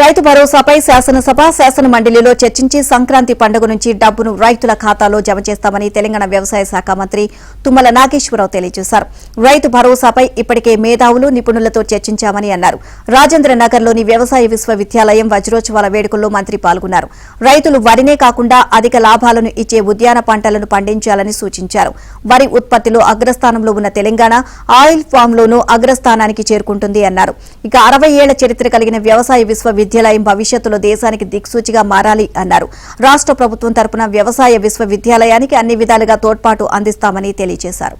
రైతు భరోసాపై శాసనసభ శాసన మండలిలో చర్చించి సంక్రాంతి పండుగ నుంచి డబ్బును రైతుల ఖాతాలో జమ చేస్తామని తెలంగాణ వ్యవసాయ శాఖ మంత్రి తుమ్మల నాగేశ్వరరావు తెలియజేశారు. రైతు భరోసాపై ఇప్పటికే మేధావులు నిపుణులతో చర్చించామని అన్నారు. రాజేంద్ర నగర్లోని వ్యవసాయ విశ్వవిద్యాలయం వజ్రోత్సవాల వేడుకల్లో మంత్రి పాల్గొన్నారు. రైతులు వరినే కాకుండా అధిక లాభాలను ఇచ్చే ఉద్యాన పంటలను పండించాలని సూచించారు. వరి ఉత్పత్తిలో అగ్రస్థానంలో ఉన్న తెలంగాణ ఆయిల్ ఫామ్లోనూ అగ్రస్థానానికి చేరుకుంటుంది అన్నారు. ఇక 60 ఏళ్ల చరిత్ర కలిగిన వ్యవసాయ విశ్వవిద్యాలయం భవిష్యత్తులో దేశానికి దిక్సూచిగా మారాలి అన్నారు. రాష్ట్ర ప్రభుత్వం తరపున వ్యవసాయ విశ్వవిద్యాలయానికి అన్ని విధాలుగా తోడ్పాటు అందిస్తామని తెలియజేశారు.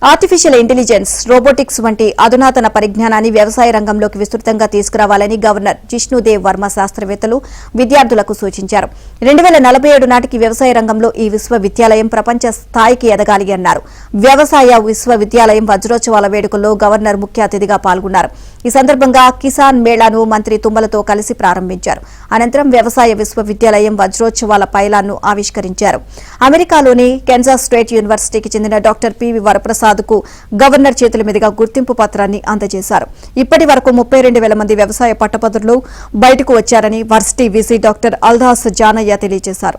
ఆర్టిఫిషియల్ ఇంటెలిజెన్స్, రోబోటిక్స్ వంటి అధునాతన పరిజ్ఞానాన్ని వ్యవసాయ రంగంలోకి విస్తృతంగా తీసుకురావాలని గవర్నర్ జిష్ణుదేవ్ వర్మ శాస్త్రవేత్తలు విద్యార్థులకు సూచించారు. 2047 నాటికి వ్యవసాయ రంగంలో ఈ విశ్వవిద్యాలయం ప్రపంచ స్థాయికి ఎదగాలి అన్నారు. వ్యవసాయ విశ్వవిద్యాలయం వజ్రోత్సవాల వేడుకల్లో గవర్నర్ ముఖ్య అతిథిగా పాల్గొన్నారు. ఈ సందర్భంగా కిసాన్ మేళాను మంత్రి తుమ్మలతో కలిసి ప్రారంభించారు. అనంతరం వ్యవసాయ విశ్వవిద్యాలయం వజ్రోత్సవాల పైలాన్ను ఆవిష్కరించారు. అమెరికాలోని కెన్సాస్ స్టేట్ యూనివర్సిటీకి చెందిన డాక్టర్ పివి వరప్రసాద్ కు గవర్నర్ చేతుల మీదుగా గుర్తింపు పత్రాన్ని అందజేశారు. ఇప్పటి వరకు 32,000 మంది వ్యవసాయ పట్టభద్రులు బయటకు వచ్చారని varsity VC doctor Aldas Janaiah తెలియజేశారు.